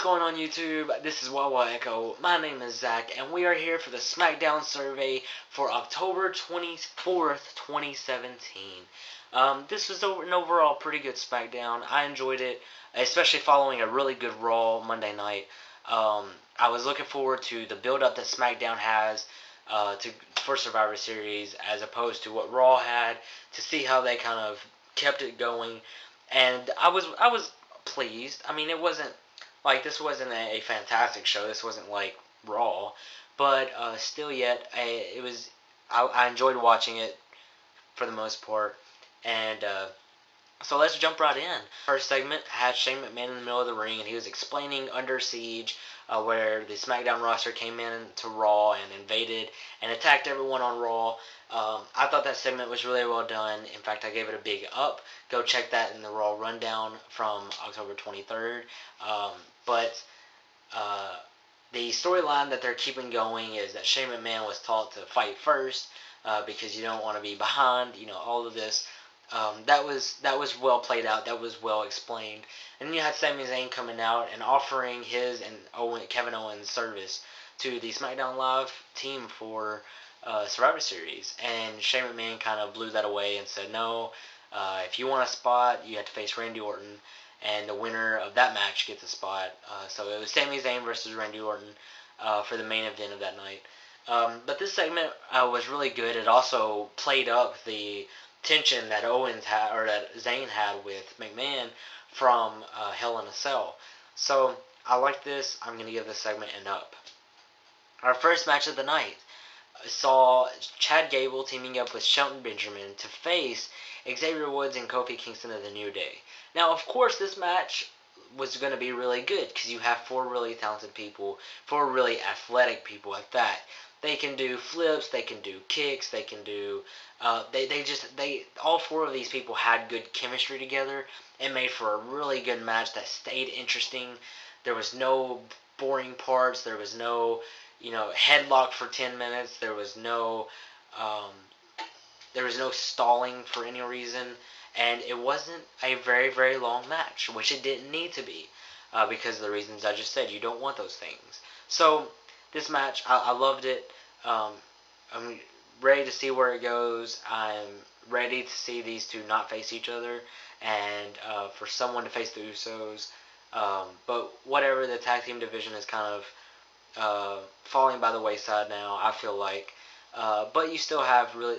going on YouTube? This is Wawa Echo. My name is Zach, and we are here for the SmackDown Survey for October 24th, 2017. This was an overall pretty good SmackDown. I enjoyed it, especially following a really good Raw Monday night. I was looking forward to the build-up that SmackDown has for Survivor Series, as opposed to what Raw had, to see how they kind of kept it going. And I was pleased. I mean, it wasn't like this wasn't a fantastic show. This wasn't like Raw, but still, yet it was. I enjoyed watching it for the most part, and so let's jump right in. First segment had Shane McMahon in the middle of the ring, and he was explaining Under Siege, where the SmackDown roster came in to Raw and invaded and attacked everyone on Raw. I thought that segment was really well done. In fact, I gave it a big up. Go check that in the Raw Rundown from October 23rd. But the storyline that they're keeping going is that Shane McMahon was taught to fight first because you don't want to be behind. You know, all of this. That was well played out. That was well explained. And then you had Sami Zayn coming out and offering his and Kevin Owens' service to the SmackDown Live team for Survivor Series. And Shane McMahon kind of blew that away and said, no, if you want a spot, you have to face Randy Orton. And the winner of that match gets a spot. So it was Sami Zayn versus Randy Orton for the main event of that night. But this segment was really good. It also played up the tension that Owens had, or that Zayn had with McMahon from Hell in a Cell. So I like this. I'm going to give this segment an up. Our first match of the night saw Chad Gable teaming up with Shelton Benjamin to face Xavier Woods and Kofi Kingston of the New Day. Now, of course, this match was going to be really good because you have four really talented people, four really athletic people at that. They can do flips, they can do kicks, they can do. All four of these people had good chemistry together and made for a really good match that stayed interesting. There was no boring parts. There was no, headlock for 10 minutes. There was no stalling for any reason, and it wasn't a very, very long match, which it didn't need to be, because of the reasons I just said. You don't want those things. So this match, I loved it. I'm ready to see where it goes. I'm ready to see these two not face each other, and for someone to face the Usos. But whatever, the tag team division is kind of falling by the wayside now, I feel like. But you still have really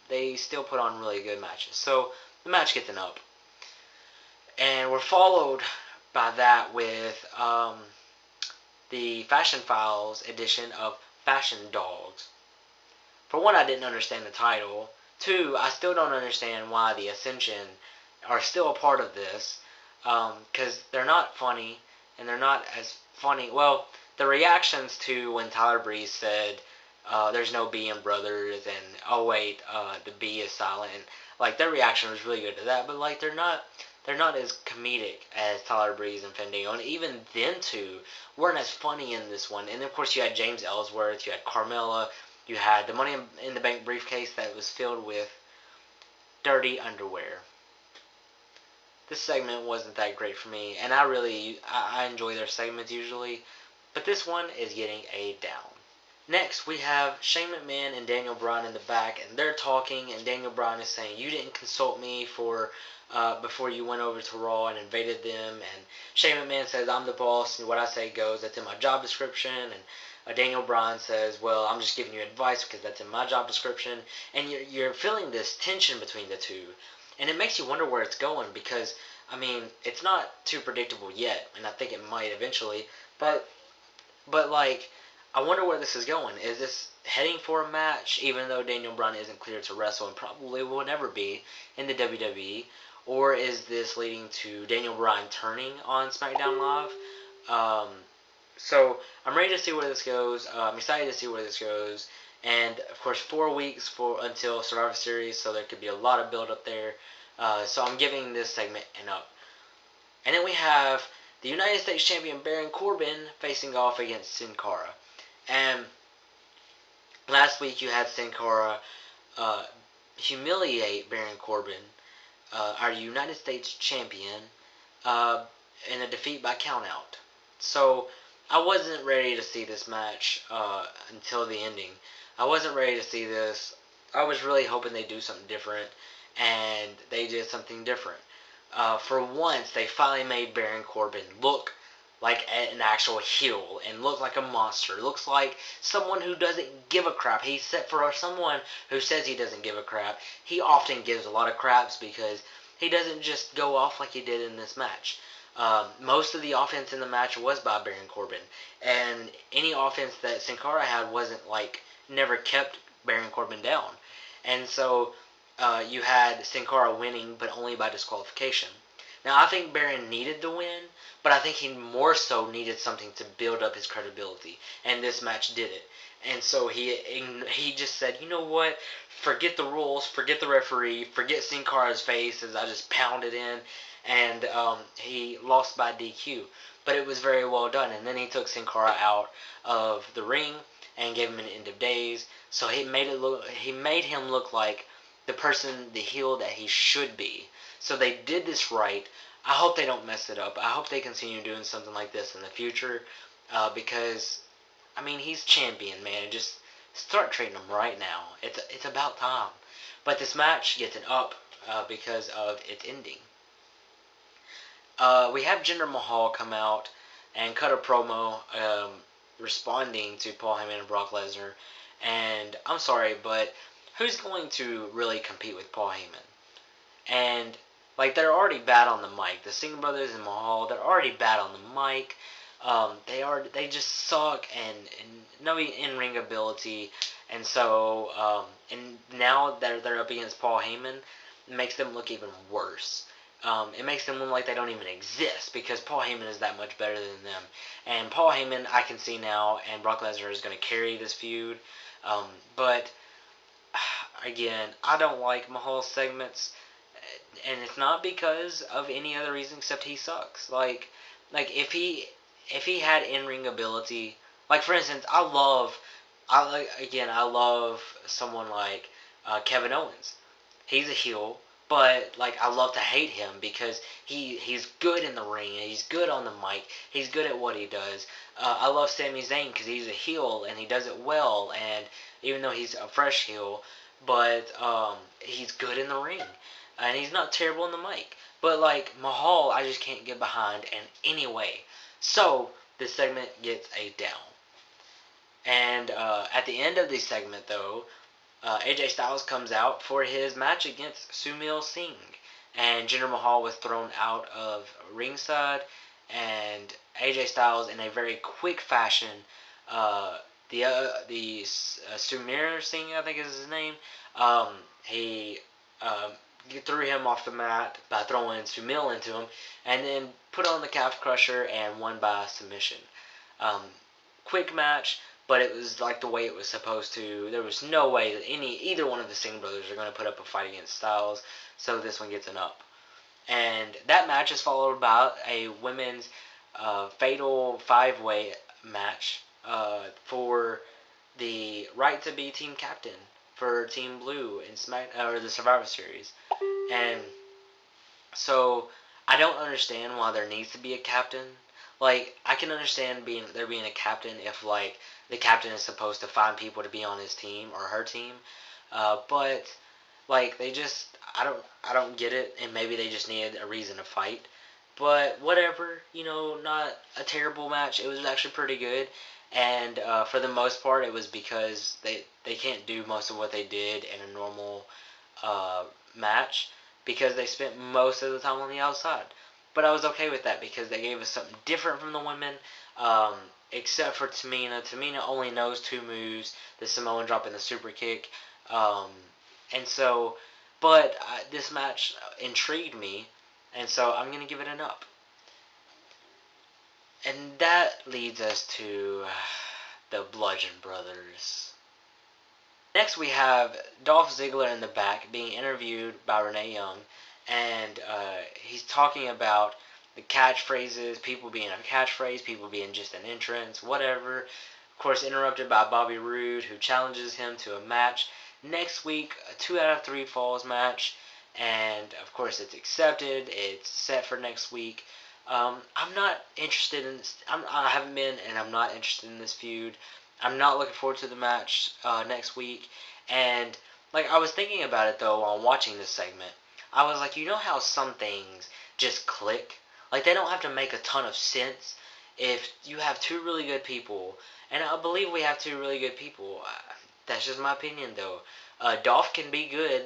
they still put on really good matches. So the match gets an up. And we're followed by that with the Fashion Files edition of Fashion Dogs. For one, I didn't understand the title. Two, I still don't understand why the Ascension are still a part of this, because they're not funny, and they're not as funny. Well, the reactions to when Tyler Breeze said, there's no B in Brothers, and oh wait, the B is silent, and like their reaction was really good to that, but like they're not as comedic as Tyler Breeze and Fandango, and even then two weren't as funny in this one. And of course you had James Ellsworth, you had Carmella, you had the Money in the Bank briefcase that was filled with dirty underwear. This segment wasn't that great for me, and I enjoy their segments usually, but this one is getting a down. Next, we have Shane McMahon and Daniel Bryan in the back, and they're talking, and Daniel Bryan is saying, you didn't consult me before you went over to Raw and invaded them, and Shane McMahon says, I'm the boss, and what I say goes, that's in my job description, and Daniel Bryan says, well, I'm just giving you advice because that's in my job description, and you're feeling this tension between the two, and it makes you wonder where it's going, because, I mean, it's not too predictable yet, and I think it might eventually, but like, I wonder where this is going. Is this heading for a match, even though Daniel Bryan isn't cleared to wrestle and probably will never be in the WWE? Or is this leading to Daniel Bryan turning on SmackDown Live? So I'm ready to see where this goes. I'm excited to see where this goes. And, of course, 4 weeks until Survivor Series, so there could be a lot of build up there. So I'm giving this segment an up. And then we have the United States Champion Baron Corbin facing off against Sin Cara. And last week you had Sin Cara humiliate Baron Corbin, our United States Champion, in a defeat by countout. So I wasn't ready to see this match until the ending. I wasn't ready to see this. I was really hoping they'd do something different, and they did something different. For once, they finally made Baron Corbin look like an actual heel and look like a monster. Looks like someone who doesn't give a crap. He's set for someone who says he doesn't give a crap. He often gives a lot of craps because he doesn't just go off like he did in this match. Most of the offense in the match was by Baron Corbin, and any offense that Sin Cara had wasn't like never kept Baron Corbin down, and so you had Sin Cara winning, but only by disqualification. Now I think Baron needed the win, but I think he more so needed something to build up his credibility, and this match did it. And so he just said, you know what? Forget the rules, forget the referee, forget Sin Cara's face as I just pounded in, and he lost by DQ. But it was very well done. And then he took Sin Cara out of the ring and gave him an end of days. So he made him look like the person, the heel that he should be. So they did this right. I hope they don't mess it up. I hope they continue doing something like this in the future, because I mean he's champion, man. Just start treating him right now. It's about time. But this match gets an up because of its ending. We have Jinder Mahal come out and cut a promo responding to Paul Heyman and Brock Lesnar. And I'm sorry, but who's going to really compete with Paul Heyman? And like they're already bad on the mic. The Singh brothers and Mahal, they're already bad on the mic. They just suck and no in-ring ability. And so and now that they're up against Paul Heyman, it makes them look even worse. It makes them look like they don't even exist because Paul Heyman is that much better than them. And Paul Heyman, I can see now, and Brock Lesnar is going to carry this feud. But again, I don't like Mahal's segments, and it's not because of any other reason except he sucks. Like if he had in-ring ability, like for instance, I love someone like Kevin Owens. He's a heel, but like I love to hate him because he's good in the ring and he's good on the mic. He's good at what he does. I love Sami Zayn because he's a heel and he does it well. And even though he's a fresh heel, but he's good in the ring and he's not terrible in the mic. But like Mahal, I just can't get behind in any way. So this segment gets a down. And at the end of the segment, though, AJ Styles comes out for his match against Sunil Singh, and Jinder Mahal was thrown out of ringside, and AJ Styles, in a very quick fashion, Sumir Singh, I think is his name, he threw him off the mat by throwing Sunil into him, and then put on the calf crusher and won by submission. Quick match. But it was like the way it was supposed to. There was no way that either one of the Singh brothers are going to put up a fight against Styles. So this one gets an up. And that match is followed by a women's fatal 5-way match for the right to be team captain for Team Blue in the Survivor Series. And so I don't understand why there needs to be a captain. Like, I can understand there being a captain if, like, the captain is supposed to find people to be on his team or her team. But, like, I don't get it, and maybe they just needed a reason to fight. But, whatever, not a terrible match. It was actually pretty good. And, for the most part, it was because they can't do most of what they did in a normal match because they spent most of the time on the outside. But I was okay with that because they gave us something different from the women, except for Tamina. Tamina only knows 2 moves, the Samoan drop and the super kick. And so, but this match intrigued me, and so I'm going to give it an up. And that leads us to the Bludgeon Brothers. Next we have Dolph Ziggler in the back being interviewed by Renee Young. And he's talking about the catchphrases, people being a catchphrase, people being just an entrance, whatever. Of course, interrupted by Bobby Roode, who challenges him to a match. Next week, a 2 out of 3 falls match. And, of course, it's accepted. It's set for next week. I'm not interested in. I haven't been, and I'm not interested in this feud. I'm not looking forward to the match next week. And like I was thinking about it though while watching this segment, I was like, you know how some things just click. Like they don't have to make a ton of sense if you have two really good people, and I believe we have two really good people. That's just my opinion though. Dolph can be good,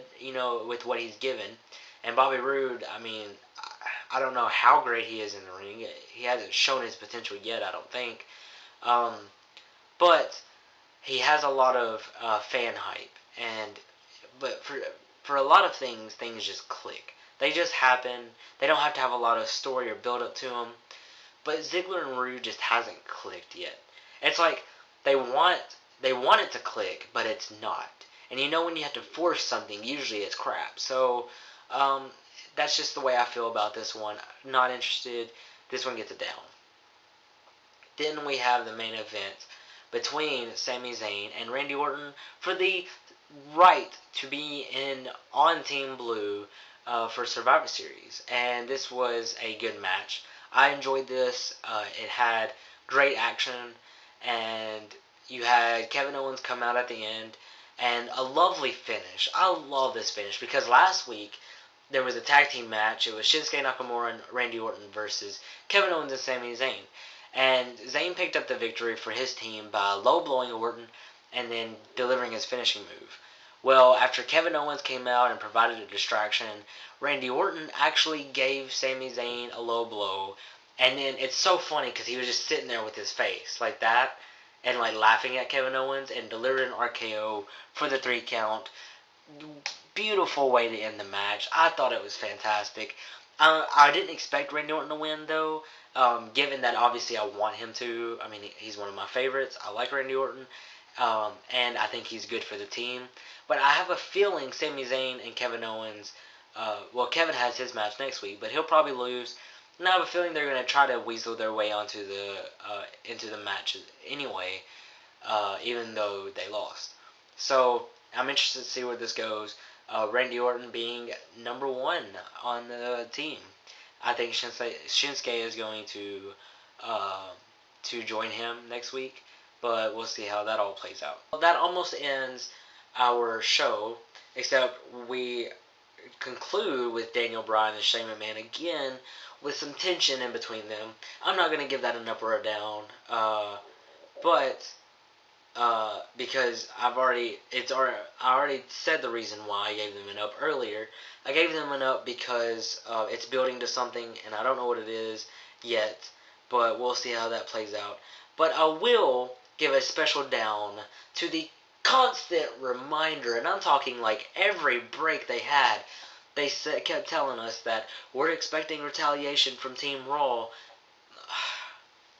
with what he's given, and Bobby Roode. I mean, I don't know how great he is in the ring. He hasn't shown his potential yet, I don't think. Um, but he has a lot of fan hype, but for a lot of things just click. They just happen. They don't have to have a lot of story or build up to them. But Ziggler and Roode just hasn't clicked yet. It's like they want it to click, but it's not. And when you have to force something, usually it's crap. So um, that's just the way I feel about this one. Not interested. This one gets a down. Then we have the main event between Sami Zayn and Randy Orton for the right to be on Team Blue for Survivor Series. And this was a good match. I enjoyed this. It had great action, and you had Kevin Owens come out at the end, and a lovely finish. I love this finish because last week there was a tag team match. It was Shinsuke Nakamura and Randy Orton versus Kevin Owens and Sami Zayn. And Zayn picked up the victory for his team by low blowing Orton and then delivering his finishing move. Well, after Kevin Owens came out and provided a distraction, Randy Orton actually gave Sami Zayn a low blow. And then it's so funny because he was just sitting there with his face like that and like laughing at Kevin Owens and delivered an RKO for the 3 count. Beautiful way to end the match. I thought it was fantastic. I didn't expect Randy Orton to win though. Given that obviously I want him to. I mean, he's one of my favorites. I like Randy Orton. And I think he's good for the team. But I have a feeling Sami Zayn and Kevin Owens, Kevin has his match next week, but he'll probably lose. And I have a feeling they're going to try to weasel their way onto into the match anyway, even though they lost. So I'm interested to see where this goes. Randy Orton being number 1 on the team. I think Shinsuke is going to join him next week, but we'll see how that all plays out. Well, that almost ends our show, except we conclude with Daniel Bryan and Shane McMahon again with some tension in between them. I'm not going to give that an up or a down, but because I already said the reason why I gave them an up earlier. I gave them an up because it's building to something, and I don't know what it is yet, but we'll see how that plays out. But I will give a special down to the constant reminder, and I'm talking like every break they had, they kept telling us that we're expecting retaliation from Team Raw,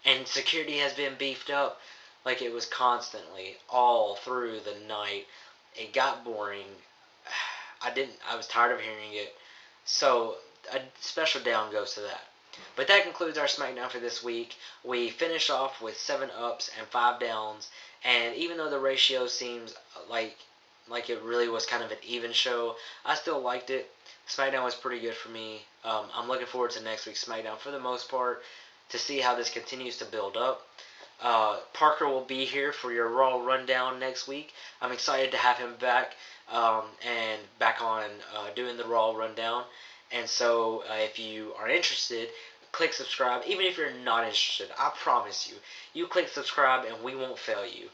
and security has been beefed up. Like it was constantly all through the night. It got boring. I was tired of hearing it. So a special down goes to that. But that concludes our SmackDown for this week. We finish off with 7 ups and 5 downs. And even though the ratio seems like it really was kind of an even show, I still liked it. SmackDown was pretty good for me. I'm looking forward to next week's SmackDown for the most part to see how this continues to build up. Parker will be here for your Raw rundown next week. I'm excited to have him back and back on doing the Raw rundown. And so if you are interested, click subscribe. Even if you're not interested, I promise you click subscribe and we won't fail you.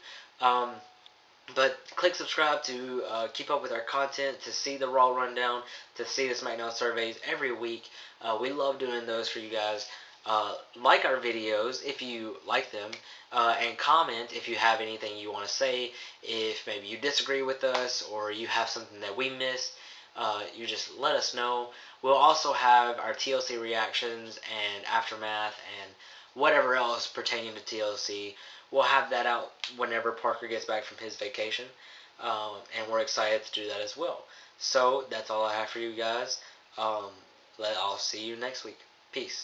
But click subscribe to keep up with our content, to see the Raw rundown, to see the SmackDown surveys every week. We love doing those for you guys. Like our videos if you like them, and comment if you have anything you want to say. If maybe you disagree with us or you have something that we missed, you just let us know. We'll also have our TLC reactions and aftermath and whatever else pertaining to TLC. We'll have that out whenever Parker gets back from his vacation, and we're excited to do that as well. So that's all I have for you guys. I'll see you next week. Peace.